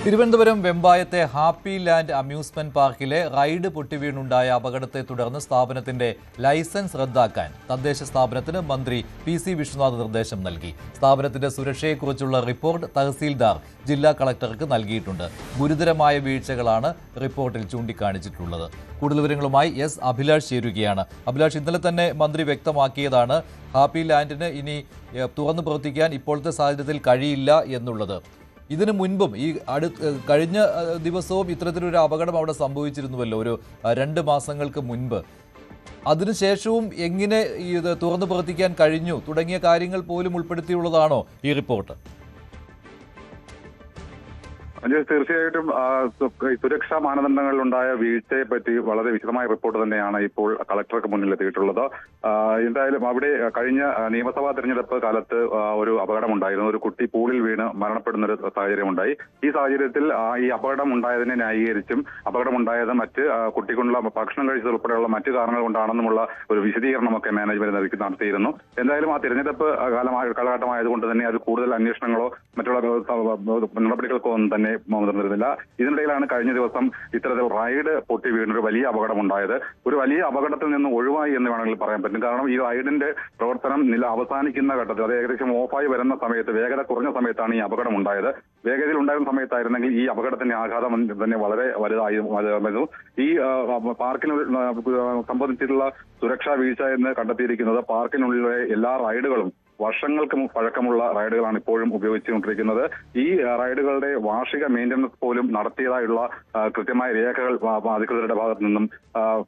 Thiruvananthapuram വെമ്പായത്തെ happy land amusement പാർക്കിലെ ride പൊട്ടിവീണുണ്ടായ അപകടത്തെ തുടർന്ന് സ്ഥാപനത്തിന്റെ ലൈസൻസ് റദ്ദാക്കാൻ തദ്ദേശ സ്ഥാപനത്തിന് മന്ത്രി പി.സി. വിശ്വനാഥ് നിർദ്ദേശം നൽകി. സ്ഥാപനത്തിന്റെ സുരക്ഷയെക്കുറിച്ചുള്ള റിപ്പോർട്ട് തഹസീൽദാർ ജില്ലാ കളക്ടർക്ക് നൽകിയിട്ടുണ്ട്. ഗുരുതരമായ വീഴ്ചകളാണ് റിപ്പോർട്ടിൽ ചൂണ്ടിക്കാണിച്ചിട്ടുള്ളത്. കൂടുതൽ വിവരങ്ങളുമായി എസ് അഭിലാഷ് ചേരുകയാണ്. അഭിലാഷ്, ഇന്നലെ തന്നെ മന്ത്രി വ്യക്തമാക്കിയതാണ് ഹാപ്പി ലാൻഡിന് ഇനി തുറന്നു പ്രവർത്തിക്കാൻ ഇപ്പോഴത്തെ സാഹചര്യത്തിൽ കഴിയില്ല എന്നുള്ളത്. ഇതിനു മുൻപും കഴിഞ്ഞ ദിവസവും ഇത്തരത്തിലൊരു അപകടം അവിടെ സംഭവിച്ചിരുന്നുവല്ലോ, ഒരു 2 മാസങ്ങൾക്ക് മുൻപ്. അതിനുശേഷവും എങ്ങനെ ഇത് തുറന്നു പ്രവർത്തിക്കാൻ കഴിഞ്ഞു തുടങ്ങിയ കാര്യങ്ങൾ പോലും ഉൾപ്പെടുത്തിയുള്ളതാണോ ഈ റിപ്പോർട്ട്? തീർച്ചയായിട്ടും സുരക്ഷാ മാനദണ്ഡങ്ങളിലുണ്ടായ വീഴ്ചയെ പറ്റി വളരെ വിശദമായ റിപ്പോർട്ട് തന്നെയാണ് ഇപ്പോൾ കളക്ടർക്ക് മുന്നിൽ എത്തിയിട്ടുള്ളത്. എന്തായാലും അവിടെ കഴിഞ്ഞ നിയമസഭാ തെരഞ്ഞെടുപ്പ് കാലത്ത് ഒരു അപകടമുണ്ടായിരുന്നു. ഒരു കുട്ടി പൂളിൽ വീണ് മരണപ്പെടുന്ന ഒരു സാഹചര്യമുണ്ടായി. ഈ സാഹചര്യത്തിൽ ഈ അപകടം ഉണ്ടായതിനെ ന്യായീകരിച്ചും അപകടമുണ്ടായത് മറ്റ് കുട്ടിക്കുള്ള ഭക്ഷണം കഴിച്ചതുൾപ്പെടെയുള്ള മറ്റു കാരണങ്ങൾ കൊണ്ടാണെന്നുമുള്ള ഒരു വിശദീകരണമൊക്കെ മാനേജ്മെന്റ് നടത്തിയിരുന്നു. എന്തായാലും ആ തെരഞ്ഞെടുപ്പ് കാലഘട്ടമായതുകൊണ്ട് തന്നെ അത് കൂടുതൽ അന്വേഷണങ്ങളോ മറ്റുള്ള നടപടികൾക്കോ ഒന്നും തന്നെ മുതിർന്നിരുന്നില്ല. ഇതിനിടയിലാണ് കഴിഞ്ഞ ദിവസം ഇത്തരത്തിൽ റൈഡ് പൊട്ടി വീണൊരു വലിയ അപകടമുണ്ടായത്. ഒരു വലിയ അപകടത്തിൽ നിന്ന് ഒഴിവായി എന്ന് വേണമെങ്കിൽ പറയാൻ പറ്റും. കാരണം ഈ റൈഡിന്റെ പ്രവർത്തനം അവസാനിക്കുന്ന ഘട്ടത്തിൽ, അത് ഏകദേശം ഓഫായി വരുന്ന സമയത്ത്, വേഗത കുറഞ്ഞ സമയത്താണ് ഈ അപകടം ഉണ്ടായത്. വേഗതയിൽ ഉണ്ടായിരുന്ന സമയത്തായിരുന്നെങ്കിൽ ഈ അപകടത്തിന്റെ ആഘാതം തന്നെ വളരെ വലുതായിരുന്നു. ഈ പാർക്കിന് സംബന്ധിച്ചിട്ടുള്ള സുരക്ഷാ വീഴ്ച എന്ന് കണ്ടെത്തിയിരിക്കുന്നത് പാർക്കിനുള്ളിലെ എല്ലാ റൈഡുകളും വർഷങ്ങൾക്ക് പഴക്കമുള്ള റൈഡുകളാണ് ഇപ്പോഴും ഉപയോഗിച്ചുകൊണ്ടിരിക്കുന്നത്. ഈ റൈഡുകളുടെ വാർഷിക മെയിൻ്റനൻസ് പോലും നടത്തിയതായുള്ള കൃത്യമായ രേഖകൾ അധികൃതരുടെ ഭാഗത്തു നിന്നും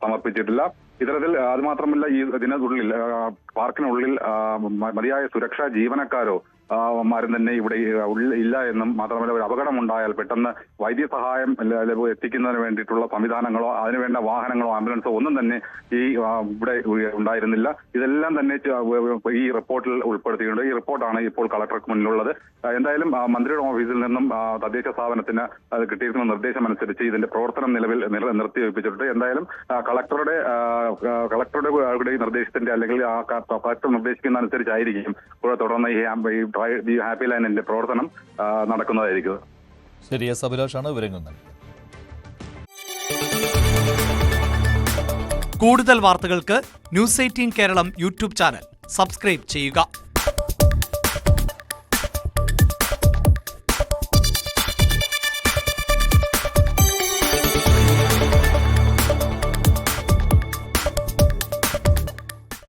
സമർപ്പിച്ചിട്ടില്ല. ഇത്തരത്തിൽ അത് മാത്രമല്ല, ഈ ഇതിനുള്ളിൽ പാർക്കിനുള്ളിൽ മതിയായ സുരക്ഷാ ജീവനക്കാരോ മാരും തന്നെ ഇവിടെ ഇല്ല എന്നും മാത്രമല്ല, ഒരു അപകടമുണ്ടായാൽ പെട്ടെന്ന് വൈദ്യസഹായം എത്തിക്കുന്നതിന് വേണ്ടിയിട്ടുള്ള സംവിധാനങ്ങളോ അതിനുവേണ്ട വാഹനങ്ങളോ ആംബുലൻസോ ഒന്നും തന്നെ ഇവിടെ ഉണ്ടായിരുന്നില്ല. ഇതെല്ലാം തന്നെ ഈ റിപ്പോർട്ടിൽ ഉൾപ്പെടുത്തിയിട്ടുണ്ട്. ഈ റിപ്പോർട്ടാണ് ഇപ്പോൾ കളക്ടർക്ക് മുന്നിലുള്ളത്. എന്തായാലും മന്ത്രിയുടെ ഓഫീസിൽ നിന്നും തദ്ദേശ സ്ഥാപനത്തിന് കിട്ടിയിരിക്കുന്ന നിർദ്ദേശം അനുസരിച്ച് ഇതിന്റെ പ്രവർത്തനം നിലവിൽ നിർത്തിവെപ്പിച്ചിട്ടുണ്ട്. എന്തായാലും കളക്ടറുടെ നിർദ്ദേശത്തിന്റെ അല്ലെങ്കിൽ കളക്ടർ നിർദ്ദേശിക്കുന്ന അനുസരിച്ചായിരിക്കും തുടർന്ന് ഈ ഹാപ്പി ലാൻഡിന്റെ പ്രവർത്തനം നടക്കുന്നതായിരിക്കും. ശരി, എസ് അഭിലാഷാണ് വിവരങ്ങൾ നൽകിയത്. കൂടുതൽ വാർത്തകൾക്ക് news 18 Keralam YouTube channel subscribe ചെയ്യുക.